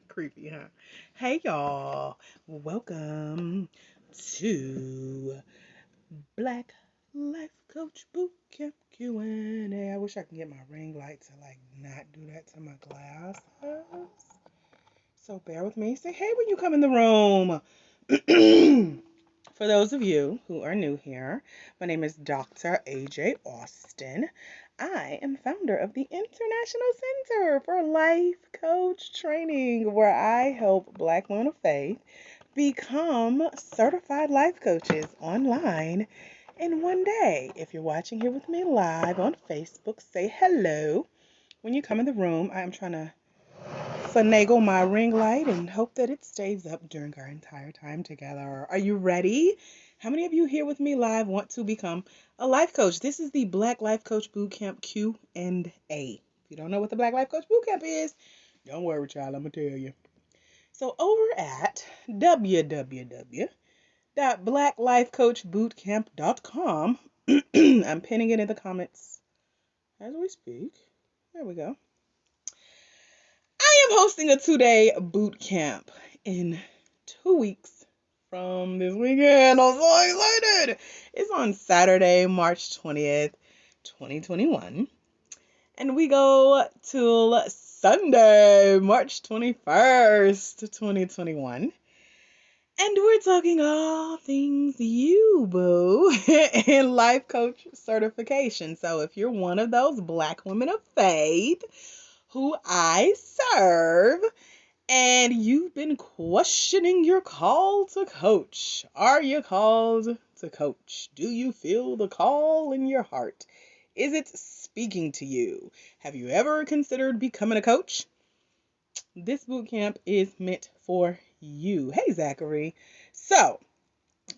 Creepy, huh? Hey, y'all. Welcome to Black Life Coach Bootcamp Q&A. I wish I could get my ring light to not do that to my glasses. So bear with me. Say hey when you come in the room. For those of you who are new here, my name is Dr. AJ Austin. I am founder of the International Center for Life Coach Training, where I help Black women of faith become certified life coaches online in one day. If you're watching here with me live on Facebook, say hello. When you come in the room, I am trying to finagle my ring light and hope that it stays up during our entire time together. Are you ready? How many of you here with me live want to become a life coach? This is the Black Life Coach Bootcamp Q&A. If you don't know what the Black Life Coach Bootcamp is, don't worry, child, I'm going to tell you. So over at www.blacklifecoachbootcamp.com, I'm pinning it in the comments as we speak. There we go. I am hosting a 2-day boot camp in 2 weeks from this weekend. I'm so excited. It's on Saturday, March 20th, 2021. And we go till Sunday, March 21st, 2021. And we're talking all things you, boo, and life coach certification. So if you're one of those Black women of faith who I serve, and you've been questioning your call to coach. Are you called to coach? Do you feel the call in your heart? Is it speaking to you? Have you ever considered becoming a coach? This boot camp is meant for you. Hey, Zachary. So,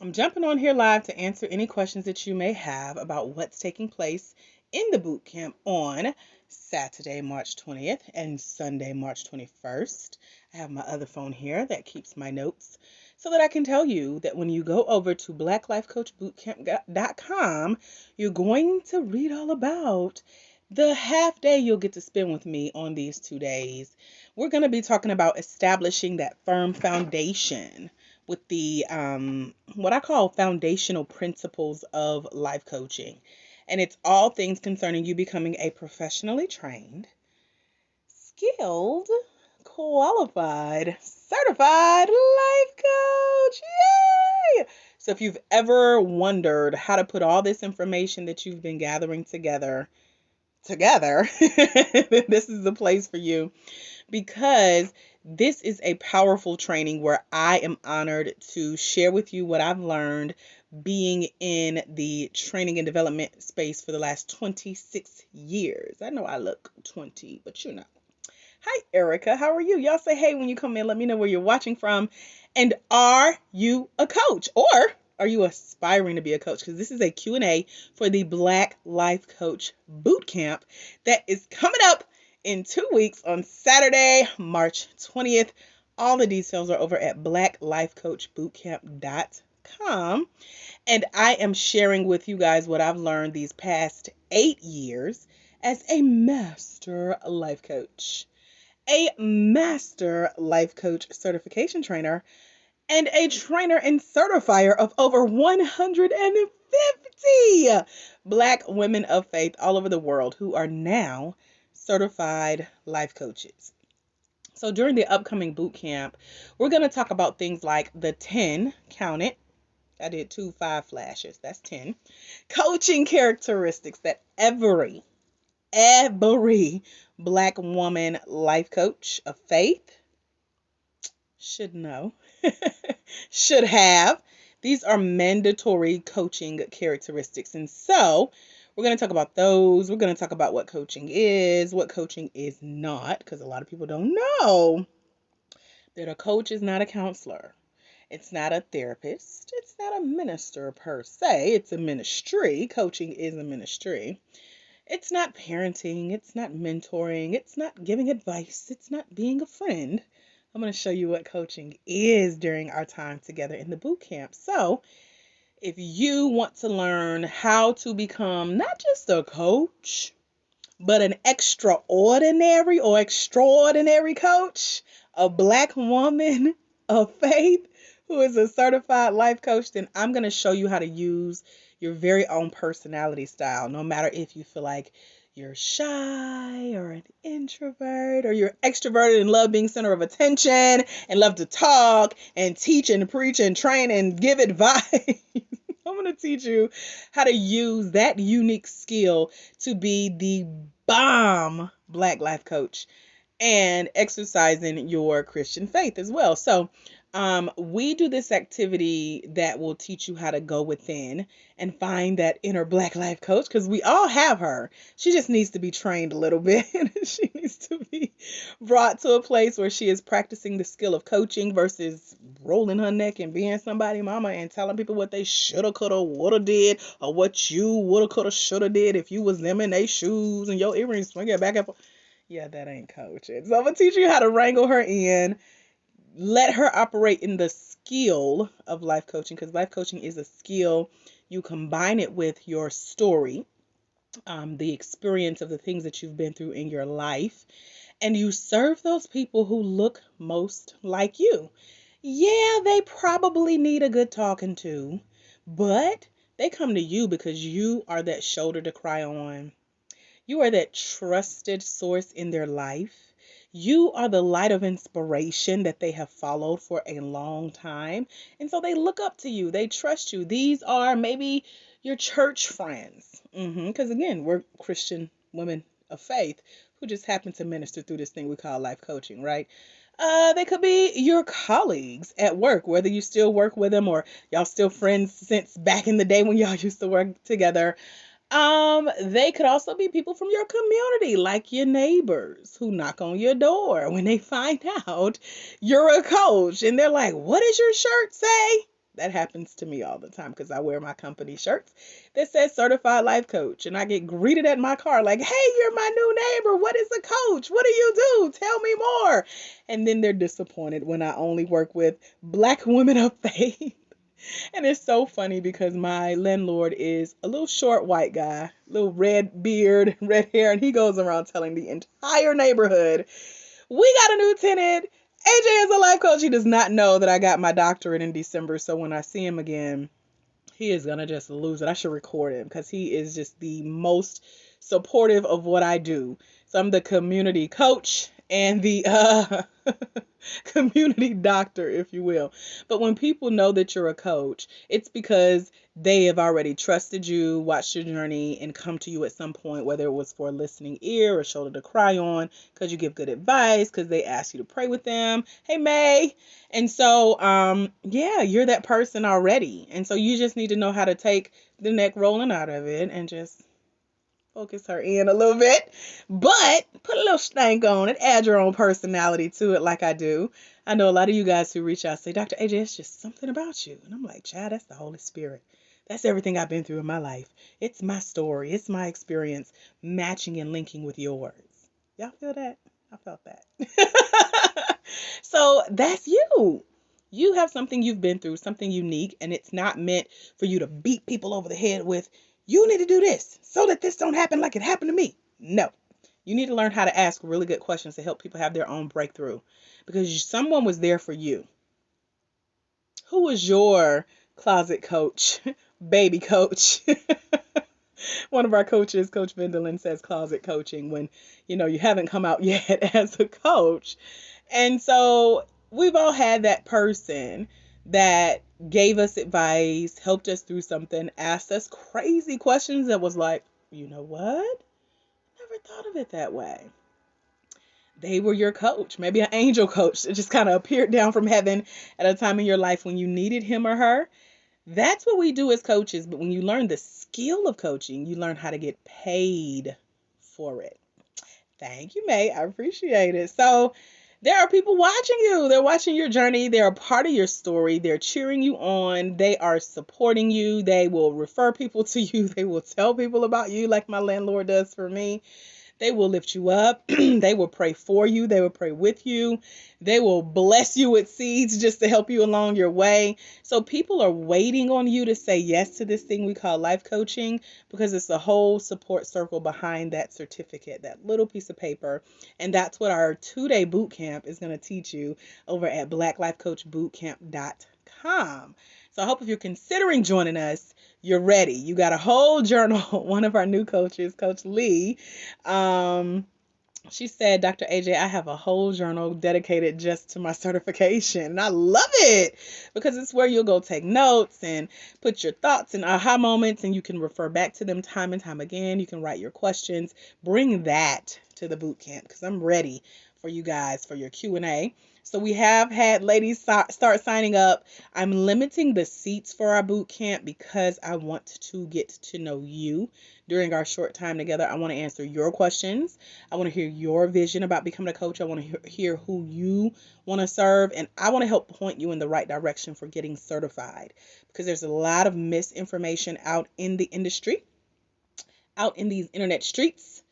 I'm jumping on here live to answer any questions that you may have about what's taking place in the boot camp on Saturday, March 20th and Sunday, March 21st. I have my other phone here that keeps my notes so that I can tell you that when you go over to blacklifecoachbootcamp.com, you're going to read all about the half day you'll get to spend with me on these 2 days. We're going to be talking about establishing that firm foundation with the what I call foundational principles of life coaching. And it's all things concerning you becoming a professionally trained, skilled, qualified, certified life coach. Yay! So if you've ever wondered how to put all this information that you've been gathering together, this is the place for you, because this is a powerful training where I am honored to share with you what I've learned being in the training and development space for the last 26 years. I know I look 20, but you know. Hi, Erica. How are you? Y'all say hey when you come in. Let me know where you're watching from. And are you a coach? Or are you aspiring to be a coach? Because this is a Q&A for the Black Life Coach Bootcamp that is coming up in 2 weeks on Saturday, March 20th. All the details are over at blacklifecoachbootcamp.com. And I am sharing with you guys what I've learned these past 8 years as a master life coach, a master life coach certification trainer, and a trainer and certifier of over 150 Black women of faith all over the world who are now certified life coaches. So during the upcoming boot camp, we're going to talk about things like the 10, count it, I did 2 5 flashes, that's 10, coaching characteristics that every Black woman life coach of faith should know, should have. These are mandatory coaching characteristics. And so we're going to talk about those. We're going to talk about what coaching is not, because a lot of people don't know that a coach is not a counselor. It's not a therapist. It's not a minister per se. It's a ministry. Coaching is a ministry. It's not parenting. It's not mentoring. It's not giving advice. It's not being a friend. I'm going to show you what coaching is during our time together in the boot camp. So if you want to learn how to become not just a coach, but an extraordinary coach, a Black woman of faith who is a certified life coach, then I'm going to show you how to use your very own personality style, no matter if you feel like you're shy or an introvert or you're extroverted and love being center of attention and love to talk and teach and preach and train and give advice. I'm going to teach you how to use that unique skill to be the bomb Black life coach and exercising your Christian faith as well. So, we do this activity that will teach you how to go within and find that inner Black life coach, because we all have her. She just needs to be trained a little bit. She needs to be brought to a place where she is practicing the skill of coaching versus rolling her neck and being somebody mama and telling people what they shoulda, coulda, woulda did, or what you woulda, coulda, shoulda did if you was them in their shoes and your earrings swinging back and forth. Yeah, that ain't coaching. So I'm gonna teach you how to wrangle her in, let her operate in the skill of life coaching, because life coaching is a skill. You combine it with your story, the experience of the things that you've been through in your life, and you serve those people who look most like you. Yeah, they probably need a good talking to, but they come to you because you are that shoulder to cry on. You are that trusted source in their life. You are the light of inspiration that they have followed for a long time. And so they look up to you. They trust you. These are maybe your church friends. Because again, we're Christian women of faith who just happen to minister through this thing we call life coaching, right? They could be your colleagues at work, whether you still work with them or y'all still friends since back in the day when y'all used to work together. They could also be people from your community, like your neighbors who knock on your door when they find out you're a coach and they're like, "What does your shirt say?" That happens to me all the time because I wear my company shirts that says certified life coach, and I get greeted at my car like, "Hey, you're my new neighbor. What is a coach? What do you do? Tell me more." And then they're disappointed when I only work with Black women of faith. And it's so funny because my landlord is a little short white guy, little red beard, red hair, and he goes around telling the entire neighborhood, "We got a new tenant. AJ is a life coach." He does not know that I got my doctorate in December, so when I see him again, he is gonna just lose it. I should record him because he is just the most supportive of what I do. So I'm the community coach and the community doctor, if you will. But when people know that you're a coach, it's because they have already trusted you, watched your journey, and come to you at some point, whether it was for a listening ear or shoulder to cry on, because you give good advice, because they ask you to pray with them. Hey, May. And so, yeah, you're that person already. And so you just need to know how to take the neck rolling out of it and just focus her in a little bit, but put a little stank on it, add your own personality to it like I do. I know a lot of you guys who reach out say, "Dr. AJ, it's just something about you." And I'm like, "Child, that's the Holy Spirit. That's everything I've been through in my life. It's my story. It's my experience matching and linking with yours." Y'all feel that? I felt that. So that's you. You have something you've been through, something unique, and it's not meant for you to beat people over the head with, "You need to do this so that this don't happen like it happened to me." No. You need to learn how to ask really good questions to help people have their own breakthrough, because someone was there for you. Who was your closet coach, baby coach? One of our coaches, Coach Vendelin, says closet coaching when, you haven't come out yet as a coach. And so we've all had that person that gave us advice, helped us through something, asked us crazy questions that was like, "You know what? Never thought of it that way." They were your coach, maybe an angel coach that just kind of appeared down from heaven at a time in your life when you needed him or her. That's what we do as coaches. But when you learn the skill of coaching, you learn how to get paid for it. Thank you, May. I appreciate it. So there are people watching you. They're watching your journey. They're a part of your story. They're cheering you on. They are supporting you. They will refer people to you. They will tell people about you like my landlord does for me. They will lift you up. They will pray for you. They will pray with you. They will bless you with seeds just to help you along your way. So people are waiting on you to say yes to this thing we call life coaching, because it's the whole support circle behind that certificate, that little piece of paper. And that's what our 2-day boot camp is going to teach you over at blacklifecoachbootcamp.com. So I hope if you're considering joining us, you're ready. You got a whole journal. One of our new coaches, Coach Lee, she said, Dr. AJ, I have a whole journal dedicated just to my certification. And I love it, because it's where you'll go take notes and put your thoughts and aha moments, and you can refer back to them time and time again. You can write your questions. Bring that to the boot camp, because I'm ready for you guys for your Q&A. So we have had ladies start signing up. I'm limiting the seats for our boot camp because I want to get to know you during our short time together. I want to answer your questions. I want to hear your vision about becoming a coach. I want to hear who you want to serve, and I want to help point you in the right direction for getting certified, because there's a lot of misinformation out in the industry, out in these internet streets,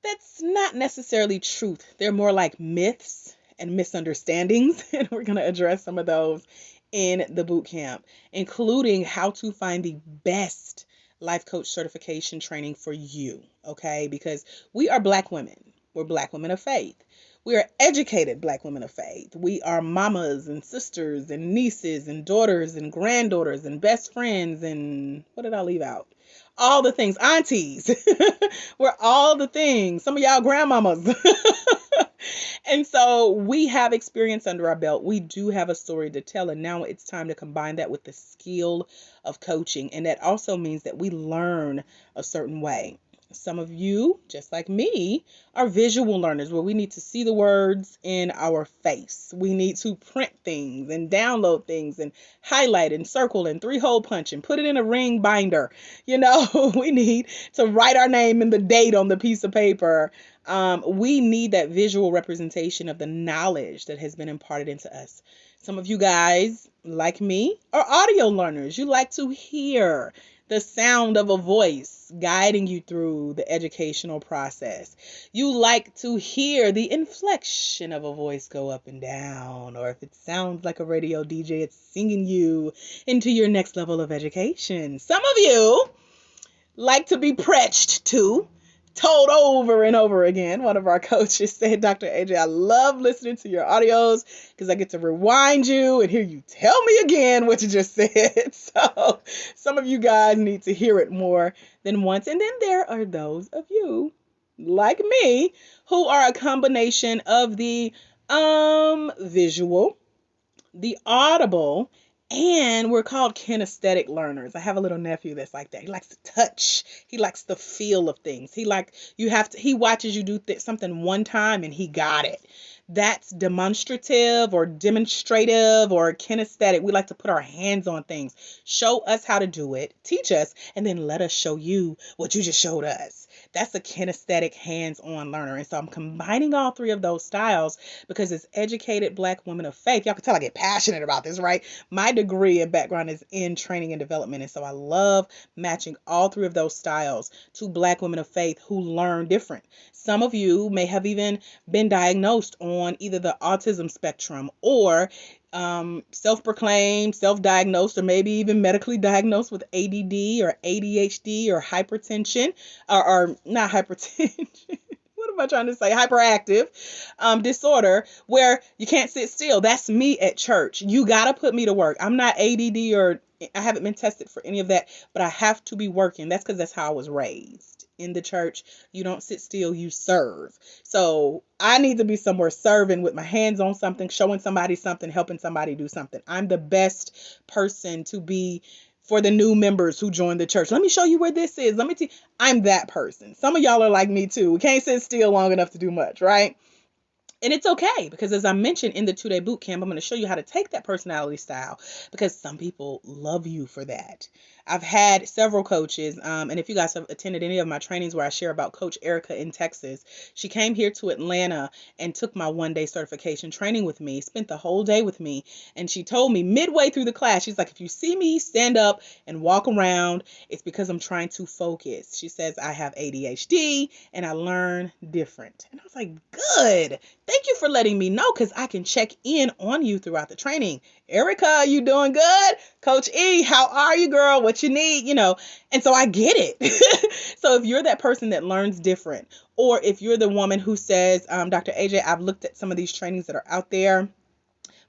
that's not necessarily truth. They're more like myths and misunderstandings, and we're going to address some of those in the boot camp, including how to find the best life coach certification training for you, okay? Because we are Black women. We're Black women of faith. We are educated Black women of faith. We are mamas and sisters and nieces and daughters and granddaughters and best friends and what did I leave out? All the things, aunties. We're all the things. Some of y'all grandmamas. And so we have experience under our belt. We do have a story to tell. And now it's time to combine that with the skill of coaching. And that also means that we learn a certain way. Some of you, just like me, are visual learners, where we need to see the words in our face. We need to print things and download things and highlight and circle and 3-hole punch and put it in a ring binder. You know, we need to write our name and the date on the piece of paper. We need that visual representation of the knowledge that has been imparted into us. Some of you guys, like me, are audio learners. You like to hear the sound of a voice guiding you through the educational process. You like to hear the inflection of a voice go up and down, or if it sounds like a radio DJ, it's singing you into your next level of education. Some of you like to be preached to, told over and over again. One of our coaches said, Dr. AJ, I love listening to your audios because I get to rewind you and hear you tell me again what you just said. So some of you guys need to hear it more than once. And then there are those of you, like me, who are a combination of the visual, the audible, and we're called kinesthetic learners. I have a little nephew that's like that. He likes to touch. He likes the feel of things. He watches you do something one time and he got it. That's demonstrative or demonstrative or kinesthetic. We like to put our hands on things. Show us how to do it. Teach us, and then let us show you what you just showed us. That's a kinesthetic, hands-on learner. And so I'm combining all three of those styles because as educated Black women of faith, y'all can tell I get passionate about this, right? My degree and background is in training and development. And so I love matching all three of those styles to Black women of faith who learn different. Some of you may have even been diagnosed on either the autism spectrum or self-proclaimed, self-diagnosed, or maybe even medically diagnosed with ADD or ADHD or hypertension, or not hypertension. What am I trying to say? Hyperactive disorder, where you can't sit still. That's me at church. You got to put me to work. I'm not ADD or I haven't been tested for any of that, but I have to be working. That's because that's how I was raised. In the church, you don't sit still, you serve. So I need to be somewhere serving with my hands on something, showing somebody something, helping somebody do something. I'm the best person to be for the new members who join the church. Let me show you where this is. I'm that person. Some of y'all are like me too. We can't sit still long enough to do much, right? And it's okay, because as I mentioned in the 2-day boot camp, I'm going to show you how to take that personality style, because some people love you for that. I've had several coaches, and if you guys have attended any of my trainings where I share about Coach Erica in Texas, she came here to Atlanta and took my 1-day certification training with me, spent the whole day with me, and she told me midway through the class, she's like, if you see me stand up and walk around, it's because I'm trying to focus. She says I have ADHD and I learn different. And I was like, good. Thank you for letting me know, because I can check in on you throughout the training. Erica, you doing good? Coach E, how are you, girl? What you need? And so I get it. So if you're that person that learns different, or if you're the woman who says, Dr. AJ, I've looked at some of these trainings that are out there,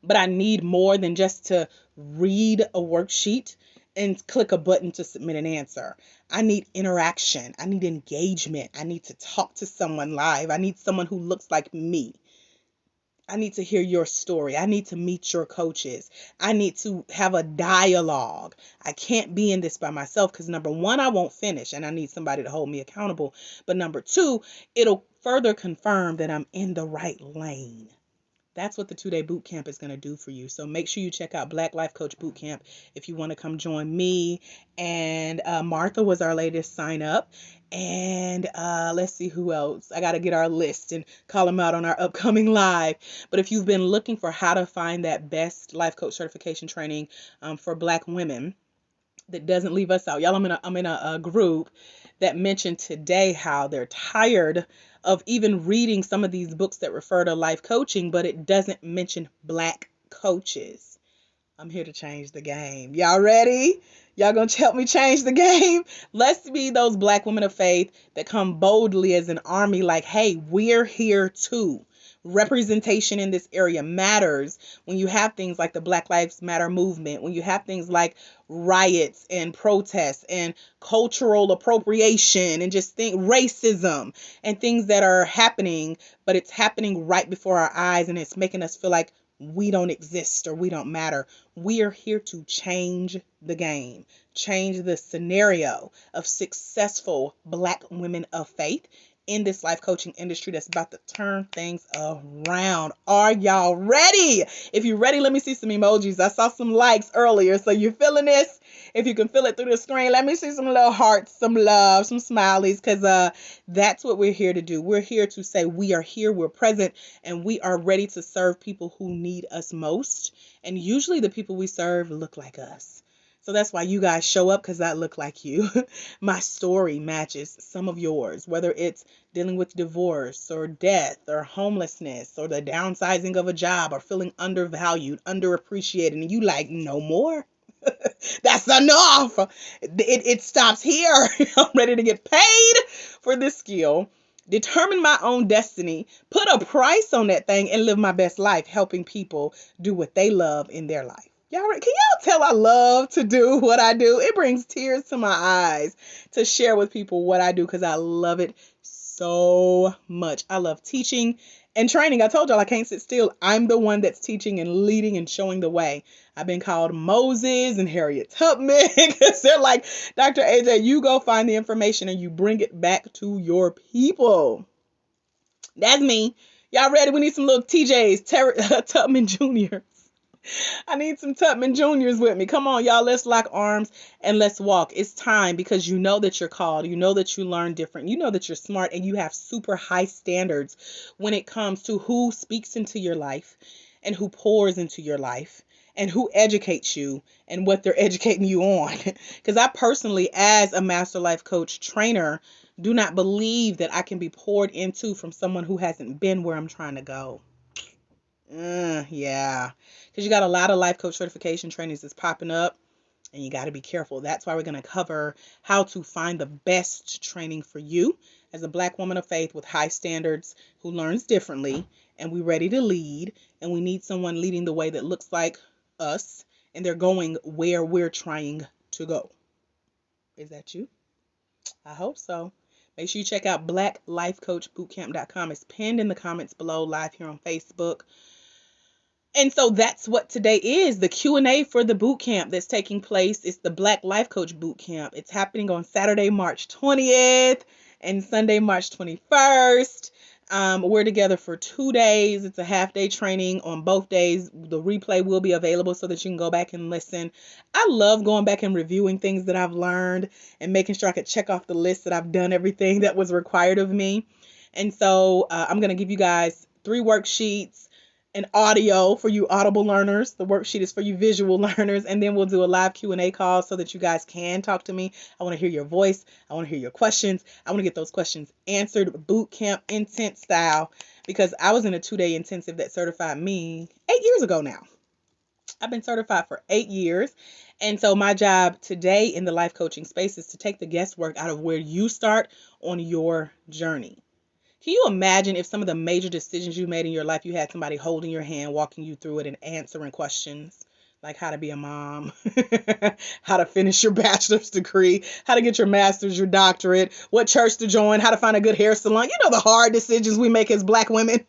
but I need more than just to read a worksheet and click a button to submit an answer. I need interaction. I need engagement. I need to talk to someone live. I need someone who looks like me. I need to hear your story. I need to meet your coaches. I need to have a dialogue. I can't be in this by myself, because number one, I won't finish and I need somebody to hold me accountable. But number two, it'll further confirm that I'm in the right lane. That's what the 2-day boot camp is going to do for you. So make sure you check out Black Life Coach Bootcamp if you want to come join me. And Martha was our latest sign up. And let's see who else. I got to get our list and call them out on our upcoming live. But if you've been looking for how to find that best life coach certification training for Black women that doesn't leave us out. Y'all, I'm in a group that mentioned today how they're tired of even reading some of these books that refer to life coaching, but it doesn't mention Black coaches. I'm here to change the game. Y'all ready? Y'all gonna help me change the game? Let's be those Black women of faith that come boldly as an army, like, hey, we're here too. Representation in this area matters when you have things like the Black Lives Matter movement, when you have things like riots and protests and cultural appropriation and just racism and things that are happening, but it's happening right before our eyes and it's making us feel like we don't exist or we don't matter. We are here to change the game, change the scenario of successful Black women of faith in this life coaching industry that's about to turn things around. Are y'all ready? If you're ready, let me see some emojis. I saw some likes earlier, so you're feeling this? If you can feel it through the screen, let me see some little hearts, some love, some smileys, because that's what we're here to do. We're here to say we are here, we're present, and we are ready to serve people who need us most. And usually the people we serve look like us. So that's why you guys show up, because I look like you. My story matches some of yours, whether it's dealing with divorce or death or homelessness or the downsizing of a job or feeling undervalued, underappreciated, and you like, no more. That's enough. It stops here. I'm ready to get paid for this skill, determine my own destiny, put a price on that thing, and live my best life, helping people do what they love in their life. Can y'all tell I love to do what I do? It brings tears to my eyes to share with people what I do, because I love it so much. I love teaching and training. I told y'all I can't sit still. I'm the one that's teaching and leading and showing the way. I've been called Moses and Harriet Tubman, because they're like, Dr. AJ, you go find the information and you bring it back to your people. That's me. Y'all ready? We need some little TJs, Tubman Jr. I need some Tubman Juniors with me. Come on, y'all. Let's lock arms and let's walk. It's time, because you know that you're called. You know that you learn different. You know that you're smart, and you have super high standards when it comes to who speaks into your life and who pours into your life and who educates you and what they're educating you on. Because I personally, as a master life coach trainer, do not believe that I can be poured into from someone who hasn't been where I'm trying to go. Yeah, because you got a lot of life coach certification trainings that's popping up, and you got to be careful. That's why we're going to cover how to find the best training for you as a Black woman of faith with high standards who learns differently, and we're ready to lead, and we need someone leading the way that looks like us, and they're going where we're trying to go. Is that you? I hope so. Make sure you check out blacklifecoachbootcamp.com. It's pinned in the comments below, live here on Facebook. And so that's what today is, the Q&A for the boot camp that's taking place. It's the Black Life Coach Boot Camp. It's happening on Saturday, March 20th and Sunday, March 21st. We're together for 2 days. It's a half day training on both days. The replay will be available so that you can go back and listen. I love going back and reviewing things that I've learned and making sure I could check off the list that I've done everything that was required of me. And so I'm going to give you guys 3 worksheets, an audio for you audible learners. The worksheet is for you visual learners. And then we'll do a live Q&A call so that you guys can talk to me. I want to hear your voice. I want to hear your questions. I want to get those questions answered boot camp intense style, because I was in a 2-day intensive that certified me 8 years ago now. I've been certified for 8 years. And so my job today in the life coaching space is to take the guesswork out of where you start on your journey. Can you imagine if some of the major decisions you made in your life, you had somebody holding your hand, walking you through it and answering questions like how to be a mom, how to finish your bachelor's degree, how to get your master's, your doctorate, what church to join, how to find a good hair salon. You know, the hard decisions we make as Black women.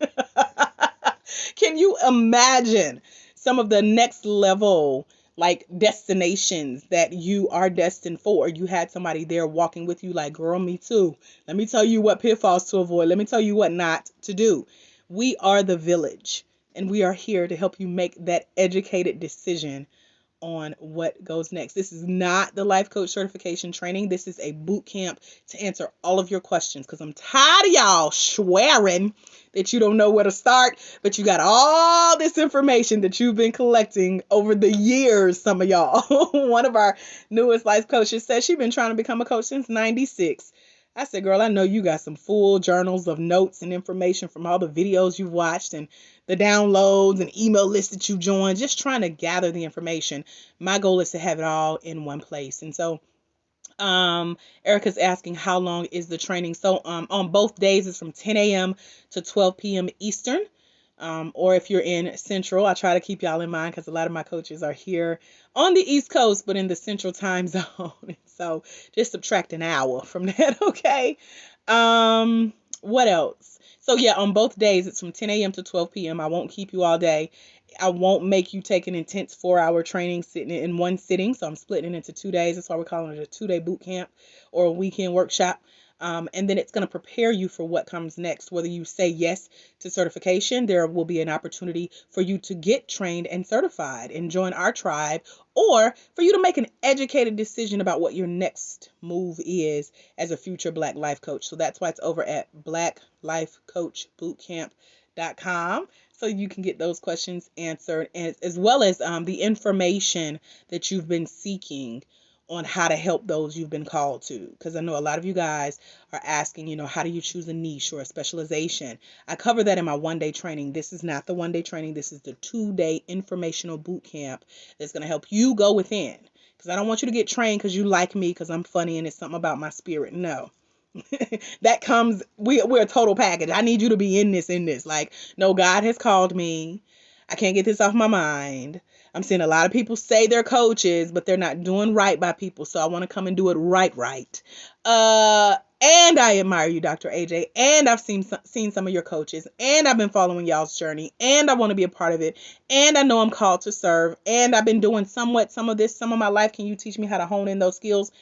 Can you imagine some of the next level like destinations that you are destined for? You had somebody there walking with you like, girl, me too. Let me tell you what pitfalls to avoid. Let me tell you what not to do. We are the village, and we are here to help you make that educated decision on what goes next. This is not the life coach certification training. This is a boot camp to answer all of your questions, because I'm tired of y'all swearing that you don't know where to start, but you got all this information that you've been collecting over the years, some of y'all. One of our newest life coaches said she's been trying to become a coach since 96. I said, girl, I know you got some full journals of notes and information from all the videos you've watched and the downloads and email lists that you joined, just trying to gather the information. My goal is to have it all in one place. And so Erica's asking, how long is the training? So on both days, it's from 10 a.m. to 12 p.m. Eastern. Or if you're in Central, I try to keep y'all in mind because a lot of my coaches are here on the East Coast, but in the Central time zone. So just subtract an hour from that, okay? What else? So yeah, on both days, it's from 10 a.m. to 12 p.m. I won't keep you all day. I won't make you take an intense 4-hour training sitting in one sitting. So I'm splitting it into 2 days. That's why we're calling it a 2-day boot camp or a weekend workshop. And then it's going to prepare you for what comes next. Whether you say yes to certification, there will be an opportunity for you to get trained and certified and join our tribe, or for you to make an educated decision about what your next move is as a future Black life coach. So that's why it's over at blacklifecoachbootcamp.com. So you can get those questions answered, as well as the information that you've been seeking on how to help those you've been called to. Because I know a lot of you guys are asking, how do you choose a niche or a specialization? I cover that in my 1-day training. This is not the 1-day training. This is the 2-day informational boot camp that's going to help you go within. Because I don't want you to get trained because you like me, because I'm funny and it's something about my spirit. No. That comes, we're a total package. I need you to be in this. Like, no, God has called me. I can't get this off my mind. I'm seeing a lot of people say they're coaches, but they're not doing right by people. So I want to come and do it right. And I admire you, Dr. AJ. And I've seen some of your coaches. And I've been following y'all's journey. And I want to be a part of it. And I know I'm called to serve. And I've been doing some of this, some of my life. Can you teach me how to hone in those skills?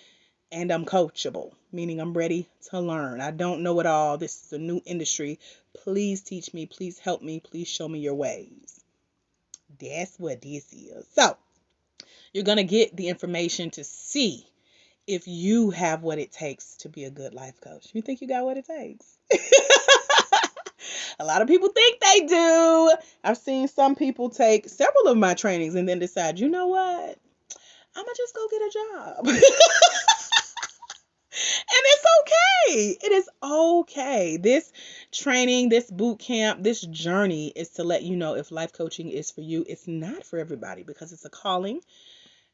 And I'm coachable, meaning I'm ready to learn. I don't know it all. This is a new industry. Please teach me. Please help me. Please show me your ways. That's what this is. So you're going to get the information to see if you have what it takes to be a good life coach. You think you got what it takes? A lot of people think they do. I've seen some people take several of my trainings and then decide, you know what? I'm going to just go get a job. And it's okay. It is okay. This training, this boot camp, this journey is to let you know if life coaching is for you. It's not for everybody, because it's a calling.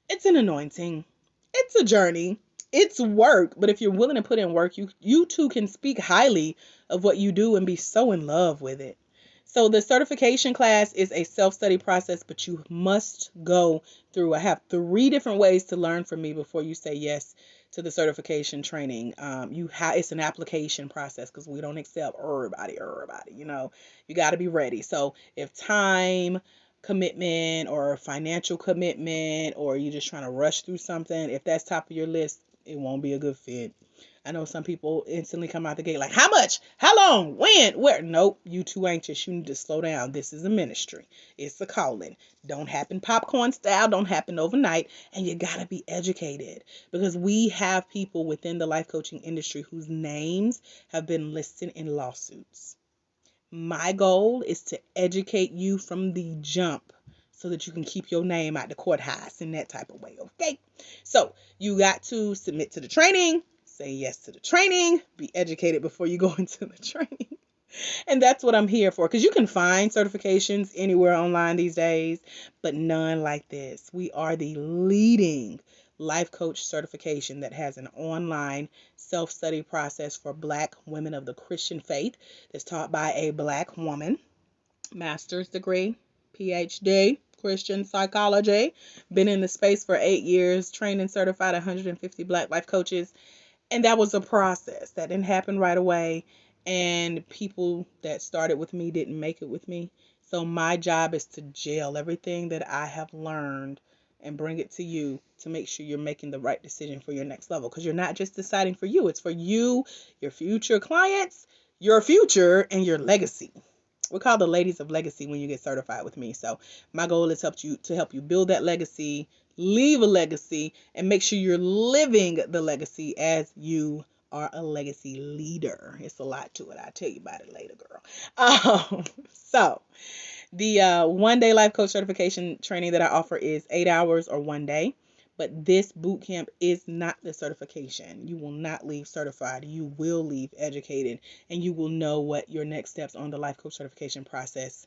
It's an anointing. It's a journey. It's work. But if you're willing to put in work, you too can speak highly of what you do and be so in love with it. So the certification class is a self-study process, but you must go through. I have 3 different ways to learn from me before you say yes to the certification training. It's an application process, because we don't accept everybody. You got to be ready. So if time commitment or financial commitment, or you're just trying to rush through something, if that's top of your list, It won't be a good fit. I know some people instantly come out the gate like, how much? How long? When? Where? Nope, you too anxious. You need to slow down. This is a ministry. It's a calling. Don't happen popcorn style. Don't happen overnight. And you got to be educated because we have people within the life coaching industry whose names have been listed in lawsuits. My goal is to educate you from the jump so that you can keep your name out the courthouse in that type of way, okay? So you got to submit to the training, say yes to the training, be educated before you go into the training. And that's what I'm here for, because you can find certifications anywhere online these days, but none like this. We are the leading life coach certification that has an online self-study process for Black women of the Christian faith that's taught by a Black woman, master's degree, PhD, Christian psychology, been in the space for 8 years, trained and certified 150 Black life coaches. And that was a process that didn't happen right away. And people that started with me didn't make it with me. So my job is to gel everything that I have learned and bring it to you to make sure you're making the right decision for your next level. Because you're not just deciding for you. It's for you, your future clients, your future, and your legacy. We're called the ladies of legacy when you get certified with me. So my goal is to help you build that legacy, leave a legacy, and make sure you're living the legacy as you are a legacy leader. It's a lot to it. I'll tell you about it later, girl. So the one-day life coach certification training that I offer is 8 hours or 1 day. But this boot camp is not the certification. You will not leave certified. You will leave educated, and you will know what your next steps on the life coach certification process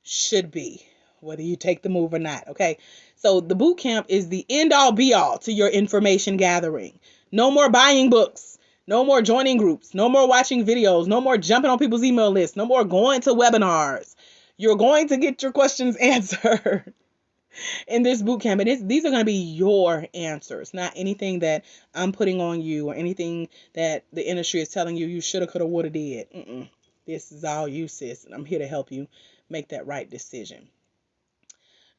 should be, whether you take the move or not. Okay. So the boot camp is the end all be all to your information gathering. No more buying books. No more joining groups. No more watching videos. No more jumping on people's email lists. No more going to webinars. You're going to get your questions answered in this boot camp. And these are going to be your answers, not anything that I'm putting on you or anything that the industry is telling you shoulda, coulda, woulda, did. This is all you, sis. And I'm here to help you make that right decision.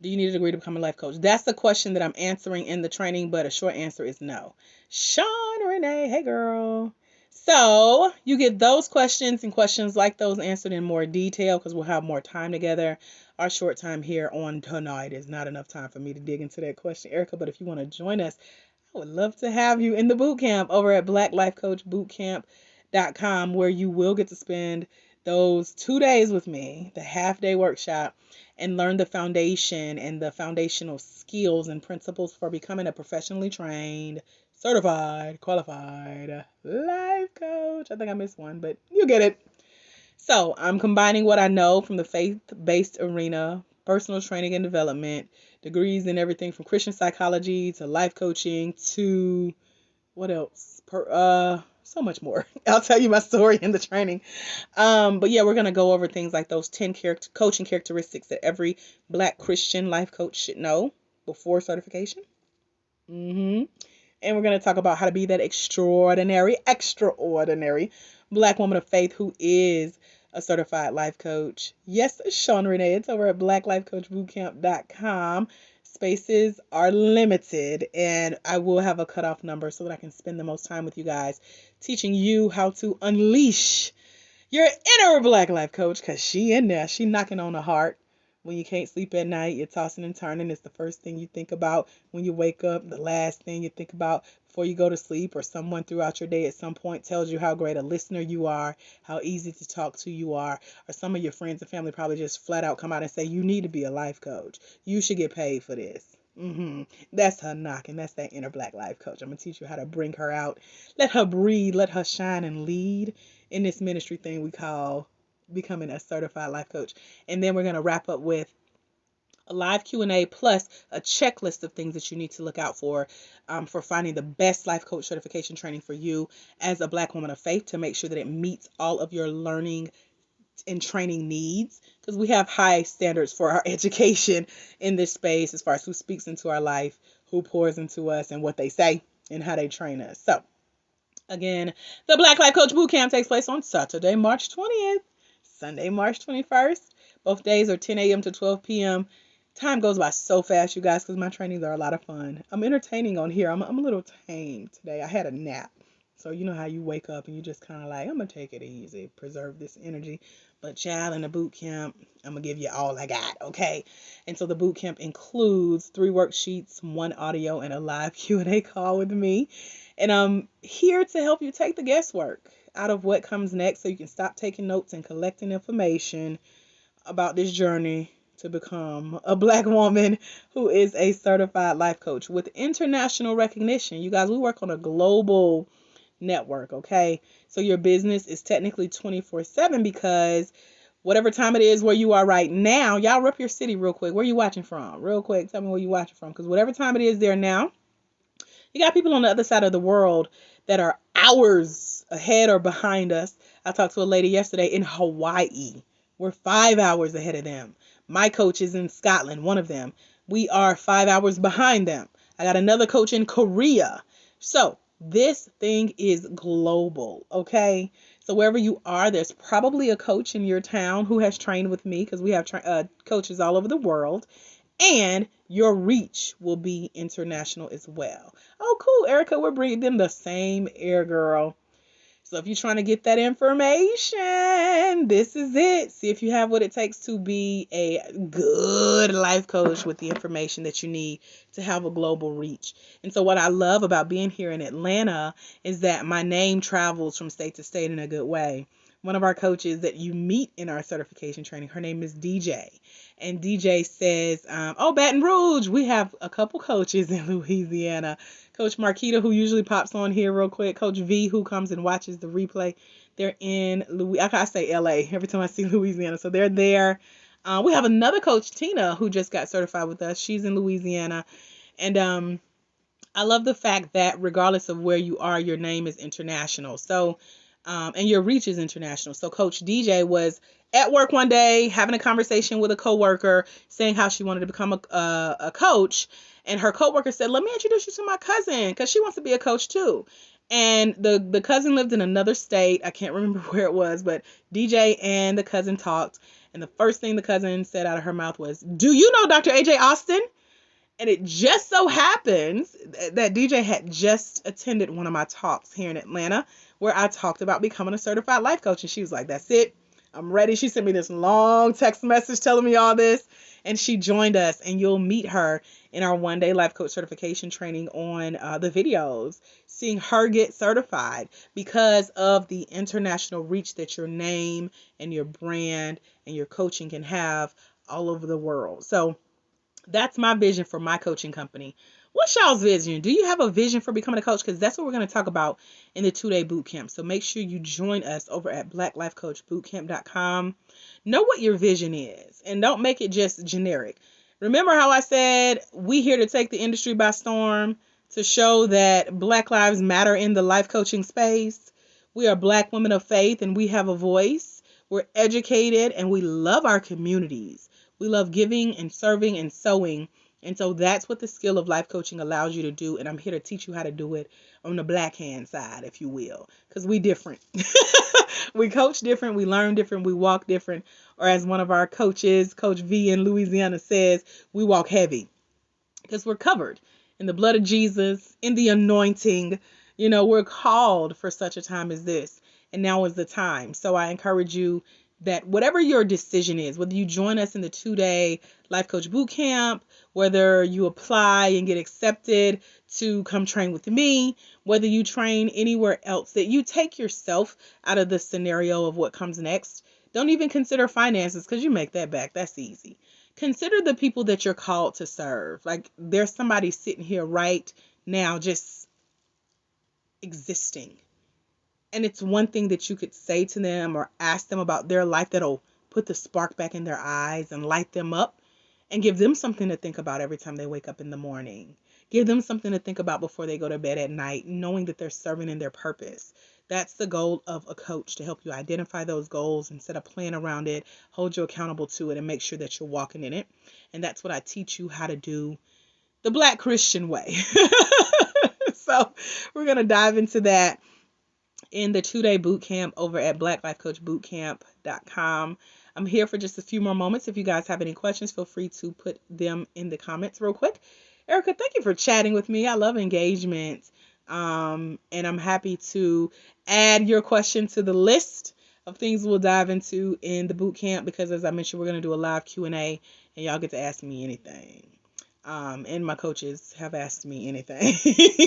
Do you need a degree to become a life coach? That's the question that I'm answering in the training, but a short answer is no. Sean Renee, hey girl. So you get those questions and questions like those answered in more detail because we'll have more time together. Our short time here on tonight is not enough time for me to dig into that question, Erica, but if you want to join us, I would love to have you in the boot camp over at blacklifecoachbootcamp.com, where you will get to spend those 2 days with me, the half-day workshop, and learn the foundation and the foundational skills and principles for becoming a professionally trained, certified, qualified life coach. I think I missed one, but you get it. So I'm combining what I know from the faith-based arena, personal training and development, degrees in everything from Christian psychology to life coaching to what else? So much more. I'll tell you my story in the training. But yeah, we're going to go over things like those 10 coaching characteristics that every Black Christian life coach should know before certification. And we're going to talk about how to be that extraordinary Black woman of faith who is a certified life coach. Yes, Sean Renee, it's over at blacklifecoachbootcamp.com. Spaces are limited, and I will have a cutoff number so that I can spend the most time with you guys teaching you how to unleash your inner Black life coach, because she in there. She knocking on the heart. When you can't sleep at night, you're tossing and turning. It's the first thing you think about when you wake up, the last thing you think about before you go to sleep, or someone throughout your day at some point tells you how great a listener you are, how easy to talk to you are, or some of your friends and family probably just flat out come out and say, you need to be a life coach. You should get paid for this. That's her knocking. That's that inner Black life coach. I'm going to teach you how to bring her out. Let her breathe. Let her shine and lead in this ministry thing we call becoming a certified life coach. And then we're going to wrap up with a live Q&A plus a checklist of things that you need to look out for finding the best life coach certification training for you as a Black woman of faith, to make sure that it meets all of your learning and training needs, because we have high standards for our education in this space as far as who speaks into our life, who pours into us, and what they say and how they train us. So again, the Black Life Coach Bootcamp takes place on Saturday, March 20th, Sunday, March 21st. Both days are 10 a.m. to 12 p.m. Time goes by so fast, you guys, because my trainings are a lot of fun. I'm entertaining on here. I'm a little tame today. I had a nap. So you know how you wake up and you just kind of like, I'm going to take it easy, preserve this energy. But child, in the boot camp, I'm going to give you all I got, okay? And so the boot camp includes 3 worksheets, 1 audio, and a live Q&A call with me. And I'm here to help you take the guesswork out of what comes next so you can stop taking notes and collecting information about this journey to become a Black woman who is a certified life coach with international recognition. You guys, we work on a global network, okay? So your business is technically 24/7 because whatever time it is where you are right now, y'all rep your city real quick. Where you watching from? Real quick, tell me where you watching from, because whatever time it is there now, you got people on the other side of the world that are hours ahead or behind us. I talked to a lady yesterday in Hawaii. We're 5 hours ahead of them. My coach is in Scotland, one of them. We are 5 hours behind them. I got another coach in Korea. So this thing is global, okay? So wherever you are, there's probably a coach in your town who has trained with me, because we have coaches all over the world. And your reach will be international as well. Oh, cool, Erica. We're breathing the same air, girl. So if you're trying to get that information, this is it. See if you have what it takes to be a good life coach with the information that you need to have a global reach. And so what I love about being here in Atlanta is that my name travels from state to state in a good way. One of our coaches that you meet in our certification training, her name is DJ. And DJ says, oh, Baton Rouge, we have a couple coaches in Louisiana. Coach Marquita, who usually pops on here real quick. Coach V, who comes and watches the replay. They're in I say LA every time I see Louisiana. So they're there. We have another coach, Tina, who just got certified with us. She's in Louisiana. And I love the fact that regardless of where you are, your name is international. So, and your reach is international. So Coach DJ was at work one day having a conversation with a coworker saying how she wanted to become a coach. And her coworker said, let me introduce you to my cousin, because she wants to be a coach too. And the cousin lived in another state. I can't remember where it was, but DJ and the cousin talked. And the first thing the cousin said out of her mouth was, do you know Dr. AJ Austin? And it just so happens that DJ had just attended one of my talks here in Atlanta where I talked about becoming a certified life coach. And she was like, that's it. I'm ready. She sent me this long text message telling me all this. And she joined us. And you'll meet her in our one-day life coach certification training on the videos, seeing her get certified because of the international reach that your name and your brand and your coaching can have all over the world. So that's my vision for my coaching company. What's y'all's vision? Do you have a vision for becoming a coach? Because that's what we're going to talk about in the 2-day boot camp. So make sure you join us over at blacklifecoachbootcamp.com. Know what your vision is and don't make it just generic. Remember how I said we here to take the industry by storm to show that Black lives matter in the life coaching space. We are Black women of faith and we have a voice. We're educated and we love our communities. We love giving and serving and sewing. And so that's what the skill of life coaching allows you to do. And I'm here to teach you how to do it on the Black hand side, if you will, because we different. We coach different. We learn different. We walk different. Or as one of our coaches, Coach V in Louisiana says, we walk heavy because we're covered in the blood of Jesus, in the anointing. You know, we're called for such a time as this. And now is the time. So I encourage you that whatever your decision is, whether you join us in the 2-day Life Coach Bootcamp, whether you apply and get accepted to come train with me, whether you train anywhere else, that you take yourself out of the scenario of what comes next. Don't even consider finances because you make that back. That's easy. Consider the people that you're called to serve. Like there's somebody sitting here right now just existing. And it's one thing that you could say to them or ask them about their life that'll put the spark back in their eyes and light them up and give them something to think about every time they wake up in the morning. Give them something to think about before they go to bed at night, knowing that they're serving in their purpose. That's the goal of a coach, to help you identify those goals and set a plan around it, hold you accountable to it, and make sure that you're walking in it. And that's what I teach you how to do the Black Christian way. So we're going to dive into that in the 2-day boot camp over at blacklifecoachbootcamp.com. I'm here for just a few more moments. If you guys have any questions, feel free to put them in the comments real quick. Erica, thank you for chatting with me. I love engagement. And I'm happy to add your question to the list of things we'll dive into in the boot camp, because as I mentioned, we're going to do a live Q&A and y'all get to ask me anything. And my coaches have asked me anything.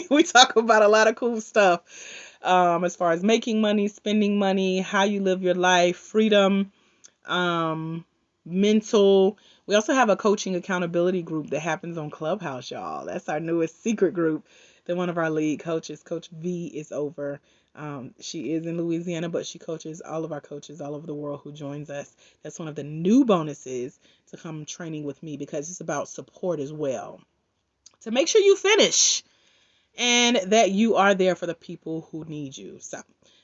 We talk about a lot of cool stuff, as far as making money, spending money, how you live your life, freedom, mental. We also have a coaching accountability group that happens on Clubhouse, y'all. That's our newest secret group that one of our lead coaches, Coach V, is over. She is in Louisiana, but she coaches all of our coaches all over the world who joins us. That's one of the new bonuses to come training with me, because it's about support as well. To make sure you finish and that you are there for the people who need you. So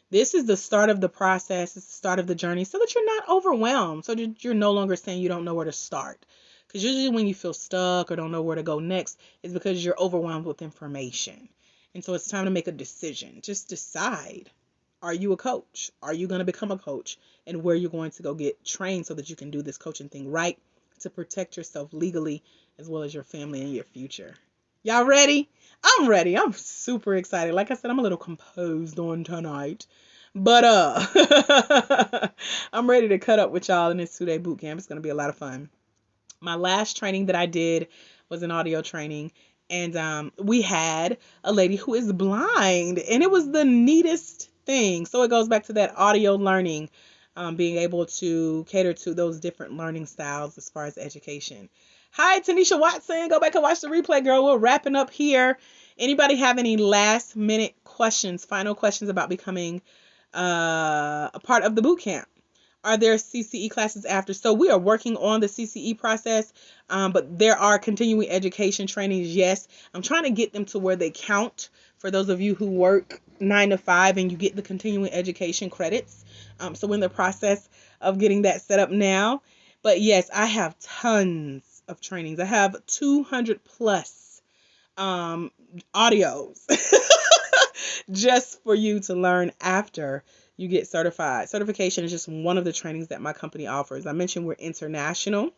this is the start of the process. It's the start of the journey, so that you're not overwhelmed, so that you're no longer saying you don't know where to start. Because usually when you feel stuck or don't know where to go next, it's because you're overwhelmed with information. And so it's time to make a decision. Just decide. Are you a coach? Are you going to become a coach? And where you're going to go get trained so that you can do this coaching thing right, to protect yourself legally as well as your family and your future. Y'all ready? I'm ready. I'm super excited. Like I said, I'm a little composed on tonight. But I'm ready to cut up with y'all in this 2-day boot camp. It's going to be a lot of fun. My last training that I did was an audio training, and we had a lady who is blind, and it was the neatest thing. So it goes back to that audio learning, being able to cater to those different learning styles as far as education. Hi, Tanisha Watson. Go back and watch the replay, girl. We're wrapping up here. Anybody have any last minute questions, final questions about becoming a part of the boot camp? Are there CCE classes after? So we are working on the CCE process, but there are continuing education trainings. Yes, I'm trying to get them to where they count for those of you who work 9 to 5 and you get the continuing education credits. So we're in the process of getting that set up now. But yes, I have tons of trainings. I have 200 plus audios just for you to learn after you get certified. Certification is just one of the trainings that my company offers. I mentioned we're international.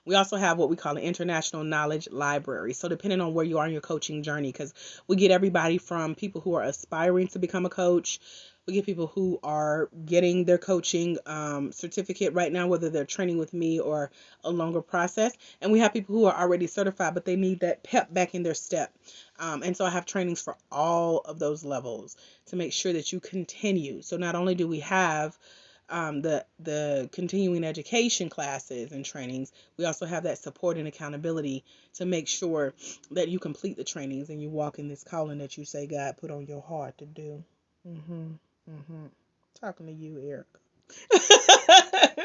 We also have what we call an international knowledge library. So depending on where you are in your coaching journey, because we get everybody from people who are aspiring to become a coach. We get people who are getting their coaching certificate right now, whether they're training with me or a longer process. And we have people who are already certified, but they need that pep back in their step. And so I have trainings for all of those levels to make sure that you continue. So not only do we have the continuing education classes and trainings, we also have that support and accountability to make sure that you complete the trainings and you walk in this calling that you say God put on your heart to do. Talking to you, Erica.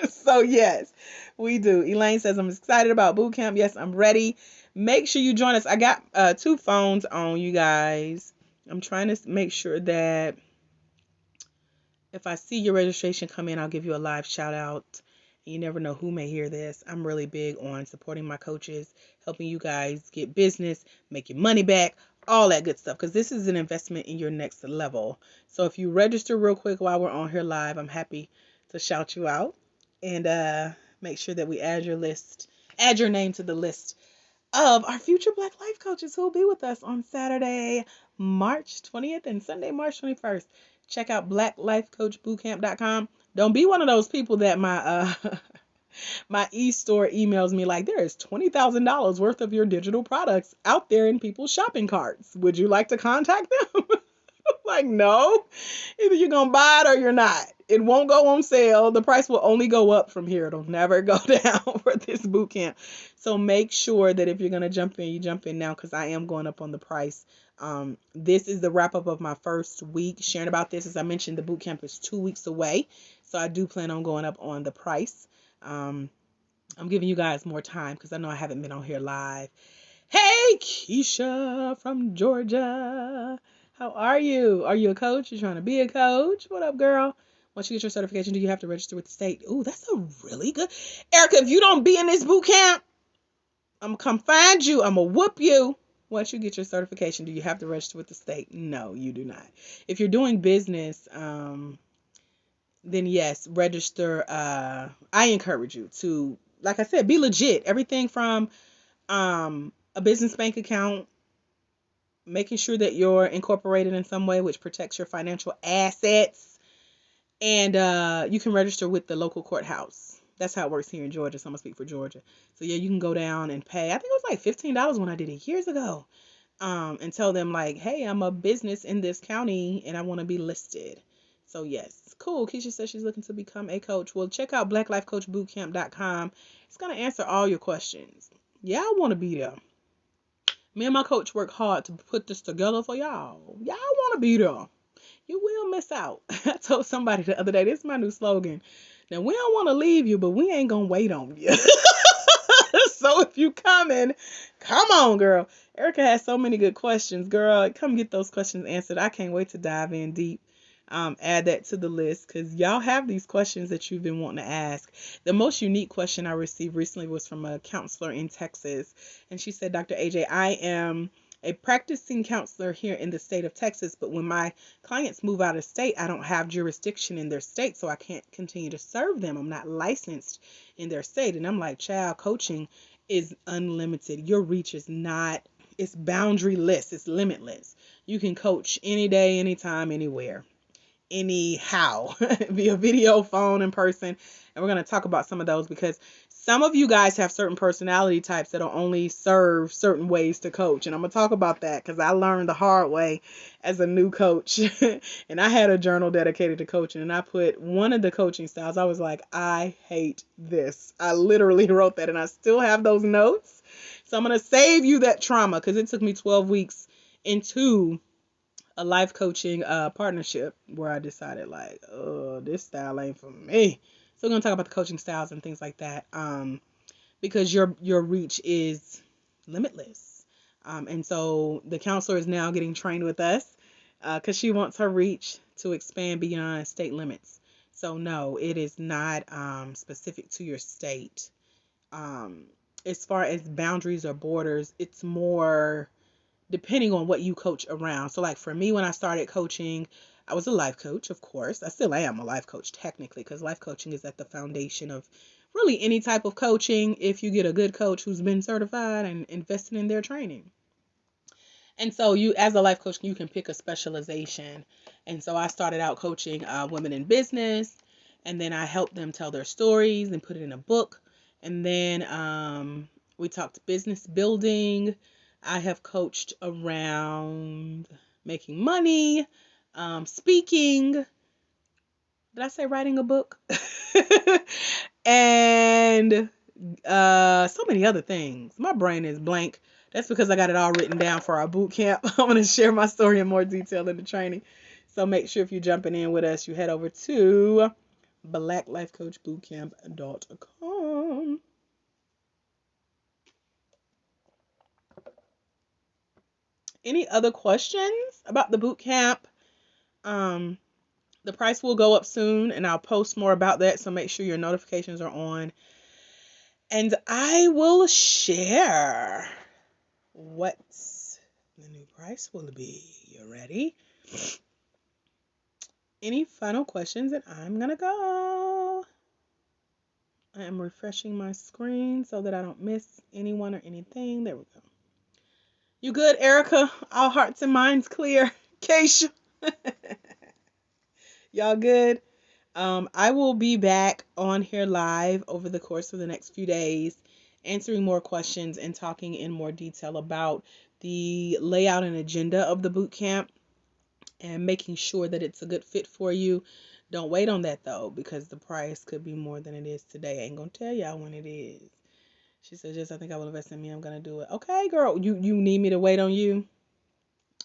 So yes, we do. Elaine says, I'm excited about boot camp. Yes, I'm ready. Make sure you join us. I got 2 phones on, you guys. I'm trying to make sure that if I see your registration come in, I'll give you a live shout out. You never know who may hear this. I'm really big on supporting my coaches, helping you guys get business, make your money back, all that good stuff, because this is an investment in your next level. So if you register real quick while we're on here live, I'm happy to shout you out and make sure that we add your name to the list of our future Black Life Coaches who will be with us on Saturday, March 20th and Sunday, March 21st. Check out blacklifecoachbootcamp.com. Don't be one of those people that my my e-store emails me like, there is $20,000 worth of your digital products out there in people's shopping carts. Would you like to contact them? Like, no. Either you're going to buy it or you're not. It won't go on sale. The price will only go up from here. It'll never go down for this boot camp. So make sure that if you're going to jump in, you jump in now, because I am going up on the price. This is the wrap up of my first week sharing about this. As I mentioned, the boot camp is 2 weeks away. So I do plan on going up on the price. I'm giving you guys more time because I know I haven't been on here live. Hey, Keisha from Georgia. How are you? Are you a coach? You trying to be a coach? What up, girl? Once you get your certification, do you have to register with the state? Ooh, that's a really good. Erica, if you don't be in this boot camp, I'm going to come find you. I'm going to whoop you. Once you get your certification, do you have to register with the state? No, you do not. If you're doing business, then yes, register. I encourage you to, like I said, be legit. Everything from a business bank account, making sure that you're incorporated in some way, which protects your financial assets, and you can register with the local courthouse. That's how it works here in Georgia. So I'm gonna speak for Georgia. So yeah, you can go down and pay. I think it was like $15 when I did it years ago. And tell them like, hey, I'm a business in this county and I want to be listed. So yes, cool. Keisha says she's looking to become a coach. Well, check out blacklifecoachbootcamp.com. It's gonna answer all your questions. Yeah, I want to be there. Me and my coach work hard to put this together for y'all. Y'all want to be there. You will miss out. I told somebody the other day, this is my new slogan. Now, we don't want to leave you, but we ain't going to wait on you. So if you coming, come on, girl. Erica has so many good questions, girl. Come get those questions answered. I can't wait to dive in deep. Add that to the list because y'all have these questions that you've been wanting to ask. The most unique question I received recently was from a counselor in Texas. And she said, Dr. AJ, I am a practicing counselor here in the state of Texas, but when my clients move out of state, I don't have jurisdiction in their state, so I can't continue to serve them. I'm not licensed in their state. And I'm like, child, coaching is unlimited. Your reach is not, it's boundaryless, it's limitless. You can coach any day, anytime, anywhere, anyhow, via video, phone, in person. And we're going to talk about some of those because some of you guys have certain personality types that'll only serve certain ways to coach. And I'm going to talk about that because I learned the hard way as a new coach. And I had a journal dedicated to coaching. And I put one of the coaching styles. I was like, I hate this. I literally wrote that and I still have those notes. So I'm going to save you that trauma because it took me 12 weeks into a life coaching partnership where I decided like, oh, this style ain't for me. So we're gonna talk about the coaching styles and things like that, because your reach is limitless, and so the counselor is now getting trained with us because she wants her reach to expand beyond state limits. So no, it is not specific to your state. Um, as far as boundaries or borders, it's more depending on what you coach around. So like for me, when I started coaching, I was a life coach, of course. I still am a life coach technically because life coaching is at the foundation of really any type of coaching if you get a good coach who's been certified and invested in their training. And so you, as a life coach, you can pick a specialization. And so I started out coaching women in business, and then I helped them tell their stories and put it in a book. And then we talked business building. I have coached around making money, speaking. Did I say writing a book? And so many other things. My brain is blank. That's because I got it all written down for our boot camp. I'm going to share my story in more detail in the training. So make sure if you're jumping in with us, you head over to blacklifecoachbootcamp.com. Any other questions about the boot camp? The price will go up soon, and I'll post more about that, so make sure your notifications are on. And I will share what the new price will be. You ready? Any final questions? And I'm going to go. I am refreshing my screen so that I don't miss anyone or anything. There we go. You good, Erica? All hearts and minds clear. Keisha? Y'all good? I will be back on here live over the course of the next few days, answering more questions and talking in more detail about the layout and agenda of the boot camp and making sure that it's a good fit for you. Don't wait on that though, because the price could be more than it is today. I ain't gonna tell y'all when it is. She said, "Just I think I will invest in me. I'm gonna do it." Okay, girl. You need me to wait on you?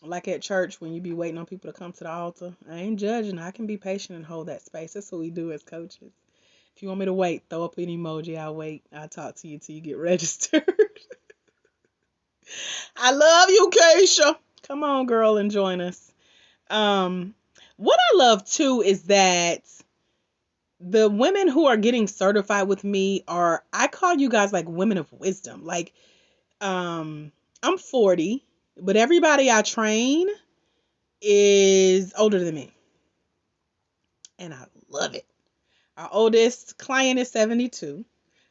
Like at church when you be waiting on people to come to the altar. I ain't judging. I can be patient and hold that space. That's what we do as coaches. If you want me to wait, throw up an emoji. I'll wait. I'll talk to you till you get registered. I love you, Keisha. Come on, girl, and join us. What I love too is that the women who are getting certified with me are, I call you guys like women of wisdom. Like, I'm 40, but everybody I train is older than me. and I love it. Our oldest client is 72.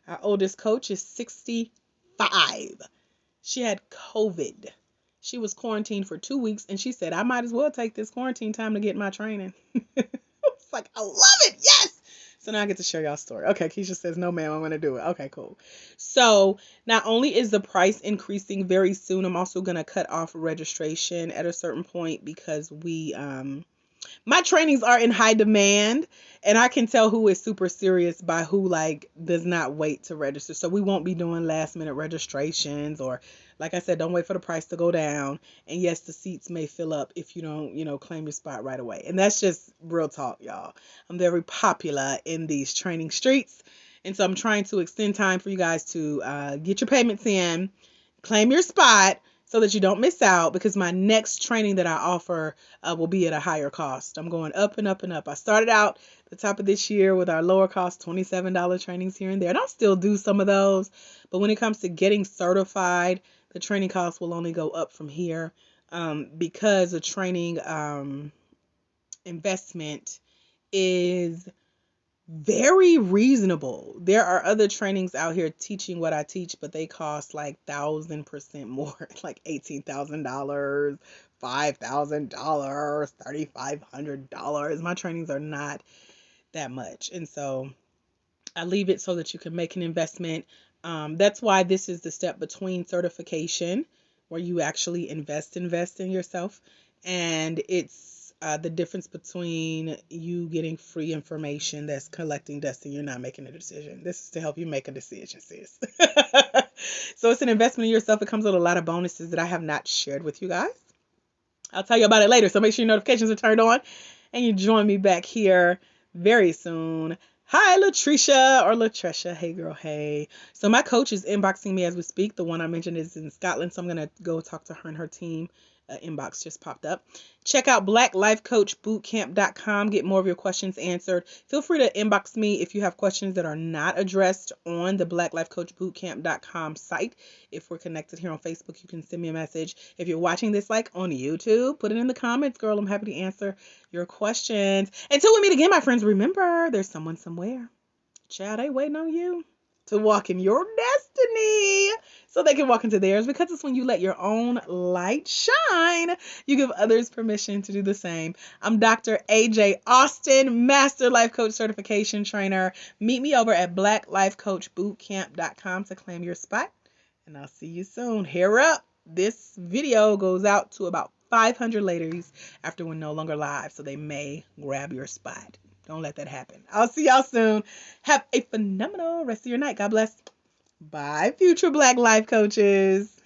Our oldest coach is 65. She had COVID. She was quarantined for 2 weeks, and she said, I might as well take this quarantine time to get my training. It's like, I love it. Yes. So now I get to share y'all story. Okay, Keisha says, no, ma'am, I'm going to do it. Okay, cool. So not only is the price increasing very soon, I'm also going to cut off registration at a certain point because my trainings are in high demand, and I can tell who is super serious by who like does not wait to register. So we won't be doing last minute registrations, or like I said, don't wait for the price to go down. And yes, the seats may fill up if you don't, claim your spot right away. And that's just real talk, y'all. I'm very popular in these training streets. And so I'm trying to extend time for you guys to get your payments in, claim your spot, so that you don't miss out, because my next training that I offer will be at a higher cost. I'm going up and up and up. I started out the top of this year with our lower cost $27 trainings here and there, and I'll still do some of those. But when it comes to getting certified, the training costs will only go up from here, because the training investment is very reasonable. There are other trainings out here teaching what I teach, but they cost like 1,000% more, like $18,000, $5,000, $3,500. My trainings are not that much. And so I leave it so that you can make an investment. That's why this is the step between certification, where you actually invest in yourself, and it's the difference between you getting free information that's collecting dust and you're not making a decision. This is to help you make a decision, sis. So it's an investment in yourself. It comes with a lot of bonuses that I have not shared with you guys. I'll tell you about it later. So make sure your notifications are turned on and you join me back here very soon. Hi, Latricia or Latresha. Hey, girl. Hey. So my coach is inboxing me as we speak. The one I mentioned is in Scotland. So I'm going to go talk to her and her team. Inbox just popped up. Check out blacklifecoachbootcamp.com. Get more of your questions answered. Feel free to inbox me if you have questions that are not addressed on the blacklifecoachbootcamp.com site. If we're connected here on Facebook, you can send me a message. If you're watching this like on YouTube, put it in the comments, girl. I'm happy to answer your questions. Until we meet again, my friends, remember, there's someone somewhere. Child, they waiting on you to walk in your destiny so they can walk into theirs, because it's when you let your own light shine, you give others permission to do the same. I'm Dr. AJ Austin, Master Life Coach Certification Trainer. Meet me over at blacklifecoachbootcamp.com to claim your spot, and I'll see you soon. Hair up. This video goes out to about 500 ladies after we're no longer live, so they may grab your spot. Don't let that happen. I'll see y'all soon. Have a phenomenal rest of your night. God bless. Bye, future Black Life Coaches.